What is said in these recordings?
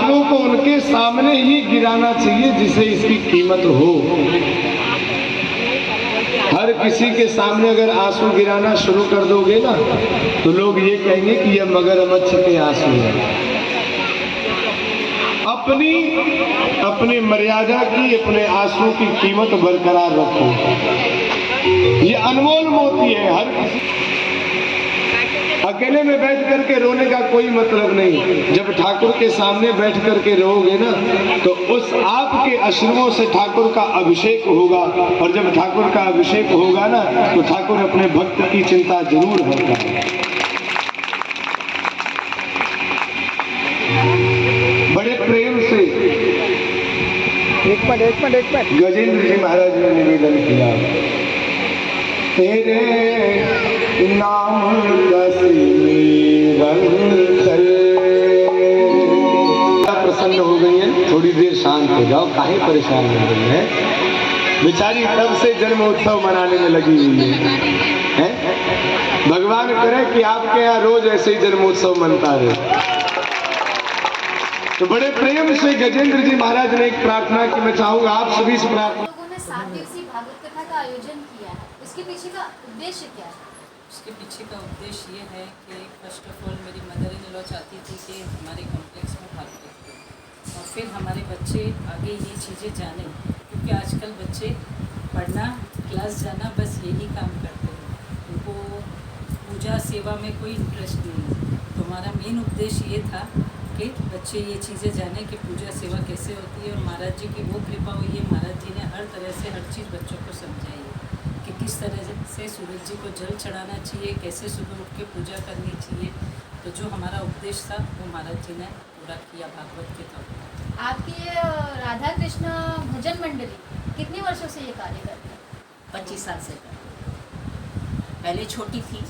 आंसुओं को उनके सामने ही गिराना चाहिए जिसे इसकी कीमत हो। हर किसी के सामने अगर आंसू गिराना शुरू कर दोगे ना तो लोग ये कहेंगे कि यह मगरमच्छ के आंसू हैं। अपनी मर्यादा की, अपने आंसू की कीमत बरकरार रखो। ये अनमोल मोती है। हर किसी अकेले में बैठ करके रोने का कोई मतलब नहीं। जब ठाकुर के सामने बैठ करके रोओगे ना तो उस आपके अश्रुओं से ठाकुर का अभिषेक होगा, और जब ठाकुर का अभिषेक होगा ना तो ठाकुर अपने भक्त की चिंता जरूर है। बड़े प्रेम से एक मिनट गजेंद्र जी महाराज ने निवेदन किया, तेरे नाम का सिमरन कर। प्रसन्न हो गई है, थोड़ी देर शांत हो जाओ, काहे परेशान हो गई है बेचारी, तब से जन्म उत्सव मनाने में लगी हुई है। भगवान करे कि आपके यहाँ रोज ऐसे ही जन्मोत्सव मनता रहे। तो बड़े प्रेम से गजेंद्र जी महाराज ने एक प्रार्थना की, मैं चाहूंगा आप सभी से प्रार्थना। लोगों ने 7 दिवसीय भागवत कथा का आयोजन किया है, उसके पीछे का उद्देश्य क्या है? उसके पीछे का उद्देश्य ये है कि फर्स्ट ऑफ ऑल मेरी मदर इन लॉ चाहती थी कि हमारे कॉम्प्लेक्स में भागवत हो, और फिर हमारे बच्चे आगे ये चीज़ें जानें, क्योंकि आजकल बच्चे पढ़ना, क्लास जाना, बस यही काम करते हैं। उनको पूजा सेवा में कोई इंटरेस्ट नहीं है। तो हमारा मेन उद्देश्य ये था कि बच्चे ये चीज़ें जानें कि पूजा सेवा कैसे होती है। और महाराज जी की वो कृपा हुई है, महाराज जी ने हर तरह से हर चीज़ बच्चों को समझाई है कि किस तरह से सूरज जी को जल चढ़ाना चाहिए, कैसे सुबह उठ के पूजा करनी चाहिए। तो जो हमारा उपदेश था वो महाराज जी ने पूरा किया भागवत के तौर पर। आपकी ये राधा कृष्ण भजन मंडली कितने वर्षों से ये कार्य करती है? 25 साल से पहले छोटी थी,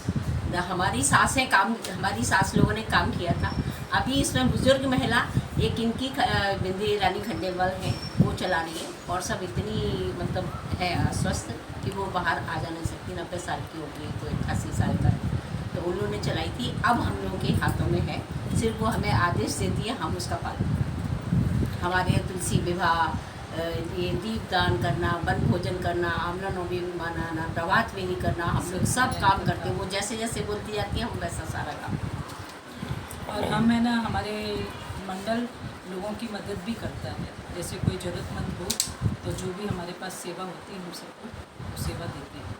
हमारी सास लोगों ने काम किया था। अभी इसमें बुजुर्ग महिला एक इनकी बिंदी रानी खंडेलवाल है, वो चला रही है, और सब इतनी मतलब है अस्वस्थ कि वो बाहर आ जा नहीं सकती। 90 साल की हो गई, कोई 88 साल का, तो उन लोगों ने चलाई थी। अब हम लोगों के हाथों में है, सिर्फ वो हमें आदेश देती है, हम उसका पालन। हमारे यहाँ तुलसी विवाह, ये दीपदान करना, वन भोजन करना, आमला नवमी मनाना, प्रभात वेदी करना, हम लोग सब काम करते हैं। वो जैसे जैसे बोलती जाती है हम वैसा सारा काम। और हम है ना, हमारे मंडल लोगों की मदद भी करता है। जैसे कोई ज़रूरतमंद हो तो जो भी हमारे पास सेवा होती है हम सबको सेवा देते हैं।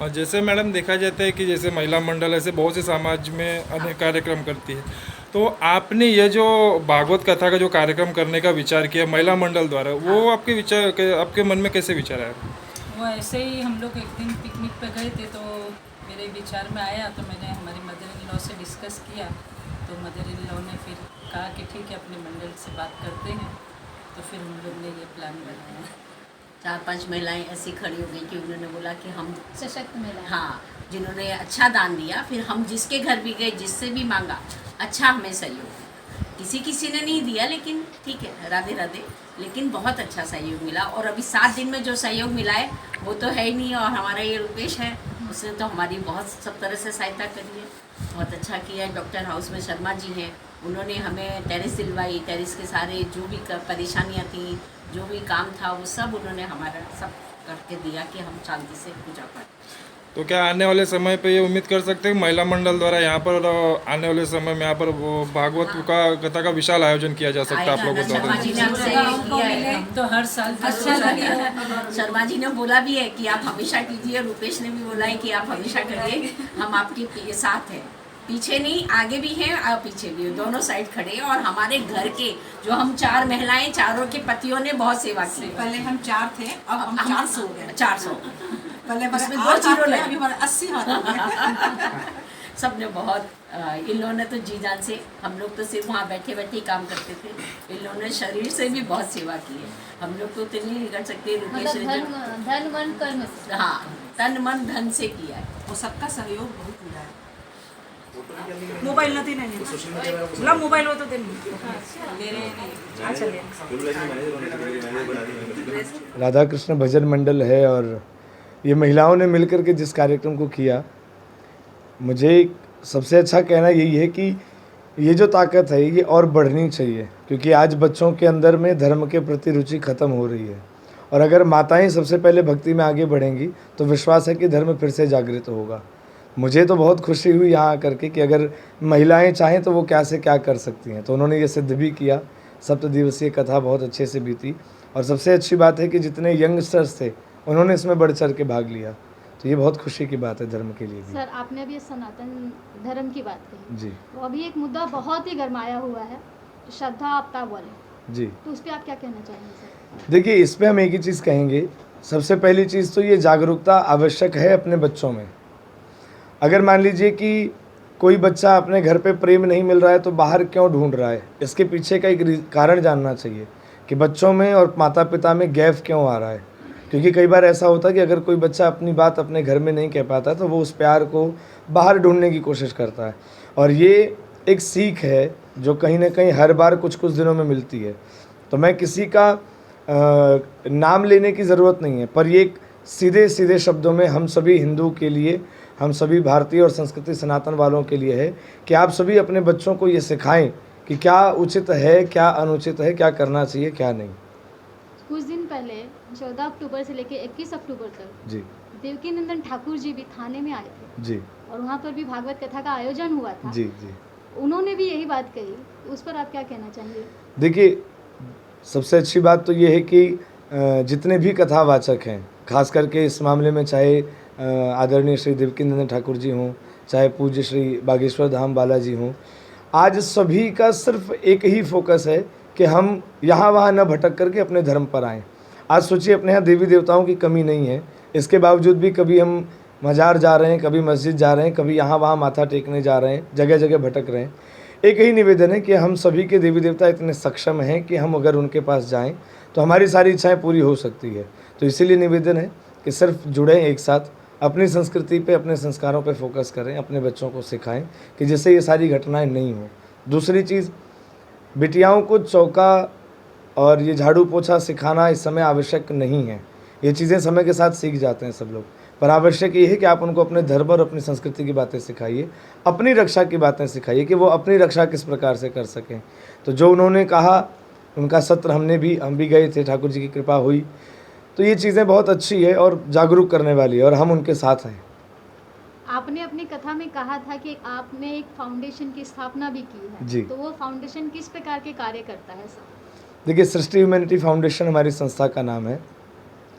और जैसे मैडम देखा जाता है कि जैसे महिला मंडल ऐसे बहुत से समाज में अनेक कार्यक्रम करती है, तो आपने ये जो भागवत कथा का जो कार्यक्रम करने का विचार किया महिला मंडल द्वारा, वो आपके मन में कैसे विचार आया? वो ऐसे ही हम लोग एक दिन पिकनिक पे गए थे, तो मेरे विचार में आया, तो मैंने हमारी मदर इन लॉ से डिस्कस किया। तो मदर इन लॉ ने फिर कहा कि ठीक है, अपने मंडल से बात करते हैं। तो फिर हम लोग ने ये प्लान बनाया। 4-5 महिलाएं ऐसी खड़ी हो गई कि उन्होंने बोला कि हम सशक्त महिला, हाँ, जिन्होंने अच्छा दान दिया। फिर हम जिसके घर भी गए, जिससे भी मांगा, अच्छा हमें सहयोग। किसी ने नहीं दिया, लेकिन ठीक है, राधे राधे, लेकिन बहुत अच्छा सहयोग मिला। और अभी 7 दिन में जो सहयोग मिला है वो तो है ही नहीं। और हमारा ये रुपेश है, उसने तो हमारी बहुत सब तरह से सहायता करी है, बहुत अच्छा किया है। डॉक्टर हाउस में शर्मा जी हैं, उन्होंने हमें टेरेस दिलवाई। टेरेस के सारे जो भी परेशानियाँ थी, जो भी काम था, वो सब उन्होंने हमारा सब करके दिया कि हम शांति से पूजा पाठ। तो क्या आने वाले समय पे ये उम्मीद कर सकते हैं महिला मंडल द्वारा यहाँ पर आने वाले समय में यहाँ पर वो भागवत का कथा का विशाल आयोजन किया जा सकता है आप लोगों शर्मा द्वारा? जी ने हमसे किया है, तो हर साल अच्छा लगा। शर्मा जी ने बोला भी है कि आप हमेशा कीजिए, रुपेश ने भी बोला है कि आप हमेशा करिए, हम आपके साथ हैं। पीछे नहीं, आगे भी हैं और पीछे भी, दोनों साइड खड़े हैं। और हमारे घर के जो हम 4 महिलाएं, चारों के पतियों ने बहुत सेवा की। पहले हम 4 थे, अब हम 400 हो गए। 400 पहले उसमें 2 जीरो लगे, अभी 80 हाथ हो गए। सब ने बहुत इन लोगों ने तो जी जान से, हम लोग तो सिर्फ वहाँ बैठे बैठे ही काम करते थे। इन लोगों ने शरीर से भी बहुत सेवा की है। हम लोग तो इतनी नहीं कर सकते। रुपेश ने धन मन कर्म से, हाँ, तन मन धन से किया है। वो सबका सहयोग बहुत मिला है। मोबाइल नहीं बोला, मोबाइल हो तो दे राधा कृष्ण भजन मंडल है, और ये महिलाओं ने मिलकर के जिस कार्यक्रम को किया, मुझे सबसे अच्छा कहना यही है कि ये जो ताकत है ये और बढ़नी चाहिए, क्योंकि आज बच्चों के अंदर में धर्म के प्रति रुचि खत्म हो रही है। और अगर माताएं सबसे पहले भक्ति में आगे बढ़ेंगी तो विश्वास है कि धर्म फिर से जागृत होगा। मुझे तो बहुत खुशी हुई यहाँ आकर के कि अगर महिलाएं चाहें तो वो क्या से क्या कर सकती हैं, तो उन्होंने ये सिद्ध भी किया। 7 दिवसीय कथा बहुत अच्छे से बीती, और सबसे अच्छी बात है कि जितने यंगस्टर्स थे उन्होंने इसमें बढ़ चढ़ के भाग लिया, तो ये बहुत खुशी की बात है धर्म के लिए भी। सर, आपने अभी सनातन धर्म की बात कही जी तो अभी एक मुद्दा बहुत ही गरमाया हुआ है, श्रद्धा आपता बोले, जी, तो उस पर आप क्या कहना चाहेंगे सर? देखिए इस पे हम एक ही चीज़ कहेंगे। सबसे पहली चीज़ तो ये जागरूकता आवश्यक है अपने बच्चों में। अगर मान लीजिए कि कोई बच्चा अपने घर पे प्रेम नहीं मिल रहा है तो बाहर क्यों ढूंढ रहा है, इसके पीछे का एक कारण जानना चाहिए कि बच्चों में और माता पिता में गैप क्यों आ रहा है। क्योंकि कई बार ऐसा होता है कि अगर कोई बच्चा अपनी बात अपने घर में नहीं कह पाता तो वो उस प्यार को बाहर ढूंढने की कोशिश करता है, और ये एक सीख है जो कहीं ना कहीं हर बार कुछ कुछ दिनों में मिलती है। तो मैं किसी का नाम लेने की ज़रूरत नहीं है, पर ये एक सीधे सीधे शब्दों में हम सभी हिंदू के लिए, हम सभी भारतीय और संस्कृति सनातन वालों के लिए है कि आप सभी अपने बच्चों को ये सिखाएं कि क्या उचित है, क्या अनुचित है, क्या करना चाहिए, क्या नहीं। कुछ दिन पहले 14 अक्टूबर से लेकर 21 अक्टूबर तक जी देवकीनंदन ठाकुर जी भी थाने में आए थे, जी और वहाँ पर भी भागवत कथा का आयोजन हुआ था। जी जी। उन्होंने भी यही बात कही, उस पर आप क्या कहना चाहेंगे? देखिए सबसे अच्छी बात तो ये है कि जितने भी कथावाचक हैं, खास करके इस मामले में चाहे आदरणीय श्री देवकीनंदन ठाकुर जी हों, चाहे पूज्य श्री बागेश्वर धाम बालाजी हों, आज सभी का सिर्फ एक ही फोकस है कि हम यहाँ वहाँ न भटक करके अपने धर्म पर आएँ। आज सोचिए अपने यहाँ देवी देवताओं की कमी नहीं है, इसके बावजूद भी कभी हम मज़ार जा रहे हैं, कभी मस्जिद जा रहे हैं, कभी यहाँ वहाँ माथा टेकने जा रहे हैं, जगह जगह भटक रहे हैं। एक ही निवेदन है कि हम सभी के देवी देवता इतने सक्षम हैं कि हम अगर उनके पास जाएं तो हमारी सारी इच्छाएं पूरी हो सकती है। तो इसीलिए निवेदन है कि सिर्फ जुड़ें एक साथ, अपनी संस्कृति पे, अपने संस्कारों पे फोकस करें, अपने बच्चों को सिखाएं कि जिससे ये सारी घटनाएं नहीं हो। दूसरी चीज़, बिटियाओं को चौका और ये झाड़ू पोछा सिखाना इस समय आवश्यक नहीं है। ये चीज़ें समय के साथ सीख जाते हैं सब लोग, पर आवश्यक ये है कि आप उनको अपने धर्म और अपनी संस्कृति की बातें सिखाइए, अपनी रक्षा की बातें सिखाइए कि वो अपनी रक्षा किस प्रकार से कर सकें। तो जो उन्होंने कहा, उनका सत्र हम भी गए थे, ठाकुर जी की कृपा हुई। तो ये चीज़ें बहुत अच्छी है और जागरूक करने वाली है, और हम उनके साथ हैं। आपने अपनी कथा में कहा था कि आपने एक फाउंडेशन की स्थापना भी की है जी। तो वो फाउंडेशन किस प्रकार के कार्य करता है सर? देखिए, सृष्टि ह्यूमैनिटी फाउंडेशन हमारी संस्था का नाम है,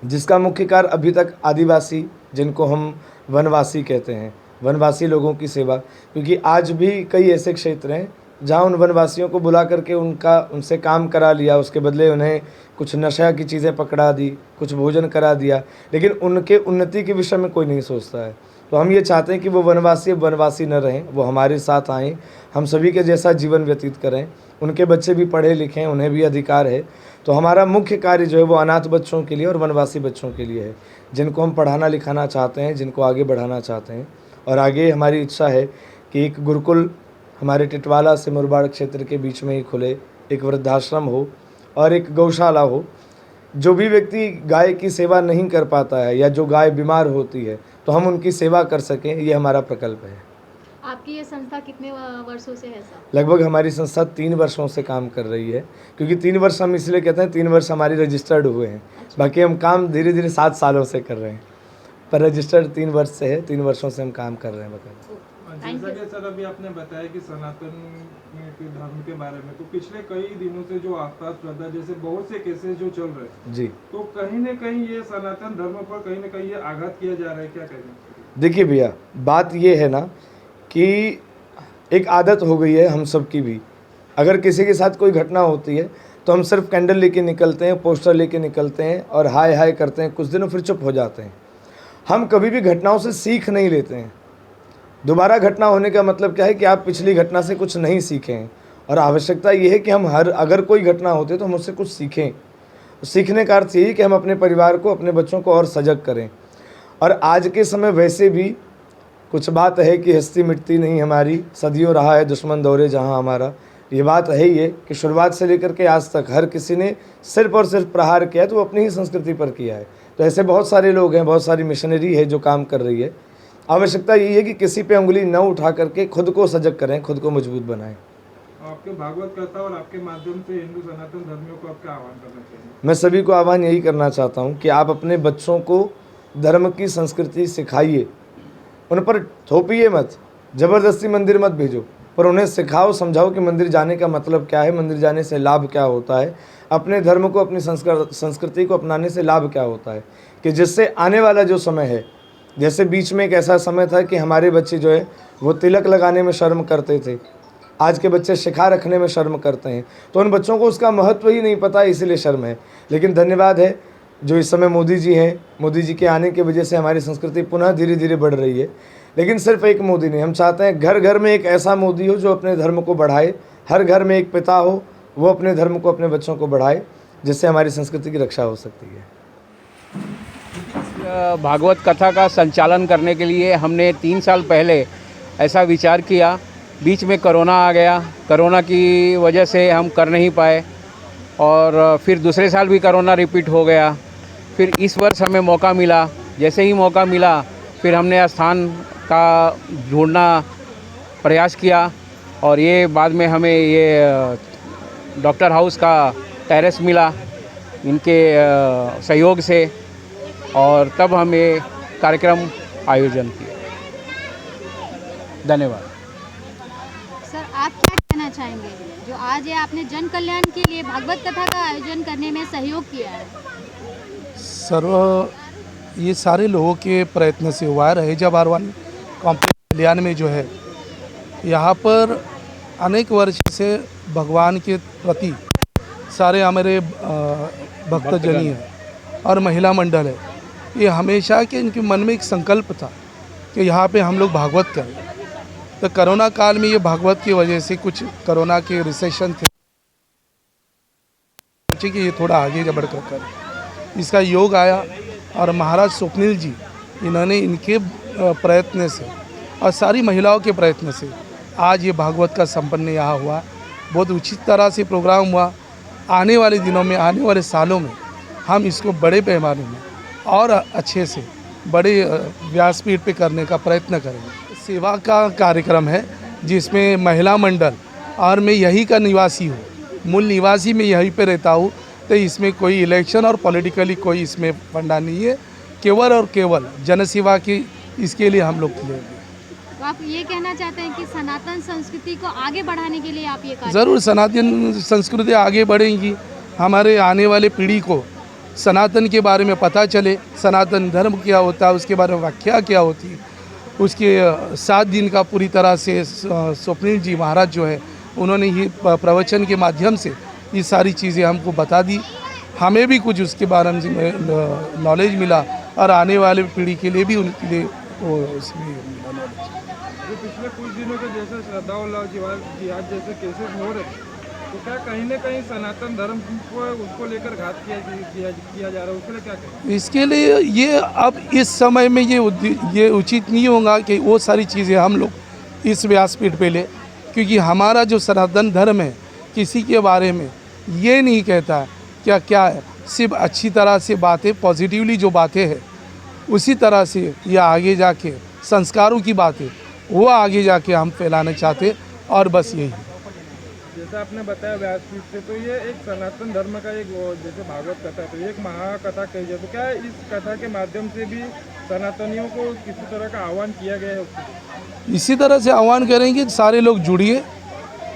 जिसका मुख्य कार्य अभी तक आदिवासी, जिनको हम वनवासी कहते हैं, वनवासी लोगों की सेवा, क्योंकि आज भी कई ऐसे क्षेत्र हैं जहाँ उन वनवासियों को बुला करके उनसे काम करा लिया, उसके बदले उन्हें कुछ नशा की चीज़ें पकड़ा दी, कुछ भोजन करा दिया, लेकिन उनके उन्नति के विषय में कोई नहीं सोचता है। तो हम ये चाहते हैं कि वो वनवासी न रहें, वो हमारे साथ आएँ, हम सभी के जैसा जीवन व्यतीत करें, उनके बच्चे भी पढ़े लिखें, उन्हें भी अधिकार है। तो हमारा मुख्य कार्य जो है वो अनाथ बच्चों के लिए और वनवासी बच्चों के लिए है, जिनको हम पढ़ाना लिखाना चाहते हैं, जिनको आगे बढ़ाना चाहते हैं। और आगे हमारी इच्छा है कि एक गुरुकुल हमारे टिटवाला से मुरबाड़ क्षेत्र के बीच में ही खुले, एक वृद्धाश्रम हो और एक गौशाला हो। जो भी व्यक्ति गाय की सेवा नहीं कर पाता है या जो गाय बीमार होती है तो हम उनकी सेवा कर सकें, ये हमारा प्रकल्प है। आपकी ये संस्था कितने वर्षों से है सर? लगभग हमारी संस्था 3 वर्षों से काम कर रही है, क्योंकि 3 वर्ष हम इसलिए कहते हैं, 3 वर्ष हमारी रजिस्टर्ड हुए हैं, बाकी हम काम धीरे धीरे 7 सालों से कर रहे हैं, पर रजिस्टर्ड 3 वर्ष से है, 3 वर्षों से हम काम कर रहे हैं। बताइए। जैसा कि सर अभी आपने बताया कि सनातन के धर्म के बारे में, तो पिछले कई दिनों से जो आस्था श्रद्धा जैसे बहुत से केसेस जो चल रहे हैं जी, तो कहीं न कहीं ये सनातन धर्म पर कहीं न कहीं ये आघात किया जा रहा है, क्या कहेंगे? देखिए भैया, बात ये है ना कि एक आदत हो गई है हम सब की भी। अगर किसी के साथ कोई घटना होती है तो हम सिर्फ कैंडल लेके निकलते हैं, पोस्टर लेके निकलते हैं और हाय हाय करते हैं, कुछ दिनों फिर चुप हो जाते हैं। हम कभी भी घटनाओं से सीख नहीं लेते हैं। दोबारा घटना होने का मतलब क्या है कि आप पिछली घटना से कुछ नहीं सीखे हैं, और आवश्यकता ये है कि हम अगर कोई घटना होती है तो हम उससे कुछ सीखें। सीखने का अर्थ यही कि हम अपने परिवार को, अपने बच्चों को और सजग करें। और आज के समय वैसे भी कुछ बात है कि हस्ती मिटती नहीं हमारी, सदियों रहा है दुश्मन दौरे जहां हमारा। ये बात है ही है कि शुरुआत से लेकर के आज तक हर किसी ने सिर्फ और सिर्फ प्रहार किया है तो वो अपनी ही संस्कृति पर किया है। तो ऐसे बहुत सारे लोग हैं, बहुत सारी मिशनरी है जो काम कर रही है। आवश्यकता यही है कि किसी पे उंगली न उठा करके खुद को सजग करें, खुद को मजबूत बनाएं। आपके भागवत कथा और आपके माध्यम से हिंदू सनातन धर्मियों को आपका आह्वान करना चाहिए? मैं सभी को आह्वान यही करना चाहता हूँ कि आप अपने बच्चों को धर्म की संस्कृति सिखाइए, उन पर थोपिए मत, ज़बरदस्ती मंदिर मत भेजो, पर उन्हें सिखाओ, समझाओ कि मंदिर जाने का मतलब क्या है, मंदिर जाने से लाभ क्या होता है, अपने धर्म को, अपनी संस्कृति को अपनाने से लाभ क्या होता है, कि जिससे आने वाला जो समय है, जैसे बीच में एक ऐसा समय था कि हमारे बच्चे जो है वो तिलक लगाने में शर्म करते थे, आज के बच्चे शिखा रखने में शर्म करते हैं, तो उन बच्चों को उसका महत्व ही नहीं पता, इसीलिए शर्म है। लेकिन धन्यवाद है जो इस समय मोदी जी हैं, मोदी जी के आने की वजह से हमारी संस्कृति पुनः धीरे धीरे बढ़ रही है। लेकिन सिर्फ एक मोदी नहीं, हम चाहते हैं घर घर में एक ऐसा मोदी हो जो अपने धर्म को बढ़ाए, हर घर में एक पिता हो, वो अपने धर्म को, अपने बच्चों को बढ़ाए, जिससे हमारी संस्कृति की रक्षा हो सकती है। भागवत कथा का संचालन करने के लिए हमने 3 साल पहले ऐसा विचार किया। बीच में कोरोना आ गया, कोरोना की वजह से हम कर नहीं पाए, और फिर दूसरे साल भी कोरोना रिपीट हो गया। फिर इस वर्ष हमें मौका मिला, जैसे ही मौका मिला फिर हमने स्थान का ढूंढना प्रयास किया, और ये बाद में हमें ये डॉक्टर हाउस का टेरेस मिला इनके सहयोग से, और तब हम ये कार्यक्रम आयोजन किया। धन्यवाद। सर, आप क्या कहना चाहेंगे जो आज ये आपने जन कल्याण के लिए भागवत कथा का आयोजन करने में सहयोग किया है? ये सारे लोगों के प्रयत्न से हुआ है। रहेजा बारवान कॉम्प्लेक्स कल्याण में जो है, यहाँ पर अनेक वर्ष से भगवान के प्रति सारे हमारे भक्तजनी हैं और महिला मंडल है, ये हमेशा के इनके मन में एक संकल्प था कि यहाँ पे हम लोग भागवत करें। तो कोरोना काल में ये भागवत की वजह से कुछ कोरोना के रिसेशन थे, सोचे कि ये थोड़ा आगे बढ़कर कर इसका योग आया, और महाराज स्वप्निल जी इन्होंने इनके प्रयत्न से और सारी महिलाओं के प्रयत्न से आज ये भागवत का संपन्न यहाँ हुआ। बहुत उचित तरह से प्रोग्राम हुआ। आने वाले दिनों में, आने वाले सालों में हम इसको बड़े पैमाने में और अच्छे से बड़े व्यासपीठ पे करने का प्रयत्न करेंगे। सेवा का कार्यक्रम है जिसमें महिला मंडल, और मैं यहीं का निवासी हूँ, मूल निवासी मैं यहीं पे रहता हूँ, तो इसमें कोई इलेक्शन और पॉलिटिकली कोई इसमें फंडा नहीं है, केवल और केवल जनसेवा की इसके लिए हम लोग लेंगे। तो आप ये कहना चाहते हैं कि सनातन संस्कृति को आगे बढ़ाने के लिए आप ये कार्य? ज़रूर, सनातन संस्कृति आगे बढ़ेंगी, हमारे आने वाले पीढ़ी को सनातन के बारे में पता चले, सनातन धर्म क्या होता है, उसके बारे में व्याख्या क्या होती है। उसके 7 दिन का पूरी तरह से स्वप्निल जी महाराज जो है उन्होंने ही प्रवचन के माध्यम से ये सारी चीज़ें हमको बता दी, हमें भी कुछ उसके बारे में नॉलेज मिला, और आने वाले पीढ़ी के लिए भी उनके लिए वो इसमें मिला नॉलेज। पिछले कुछ दिनों के जैसे श्रद्धा और जिहाद जैसे केसेस हो रहे, तो क्या कहीं ना कहीं सनातन धर्म को उसको लेकर घात किया जा रहा है, उसके लिए क्या कहें? इसके लिए ये अब इस समय में ये उचित नहीं होगा कि वो सारी चीज़ें हम लोग इस व्यासपीठ पे ले, क्योंकि हमारा जो सनातन धर्म है किसी के बारे में ये नहीं कहता है क्या है, सिर्फ अच्छी तरह से बातें, पॉजिटिवली जो बातें हैं उसी तरह से या आगे जाके संस्कारों की बातें वो आगे जाके हम फैलाना चाहते, और बस यही। जैसा आपने बताया व्यासपीठ से, तो ये एक सनातन धर्म का एक जैसे भागवत कथा, तो एक महाकथा कही जाए, तो क्या इस कथा के माध्यम से भी सनातनियों को किसी तरह का आह्वान किया गया है? इसी तरह से आह्वान करेंगे, सारे लोग जुड़िए।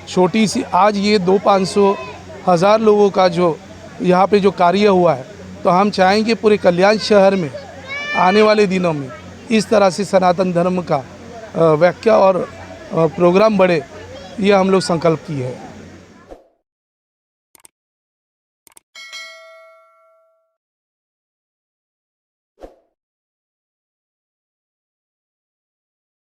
छोटी सी आज ये 200-500-1000 लोगों का जो यहाँ पे जो कार्य हुआ है, तो हम चाहेंगे पूरे कल्याण शहर में आने वाले दिनों में इस तरह से सनातन धर्म का व्याख्या और प्रोग्राम बढ़े, ये हम लोग संकल्प किए हैं।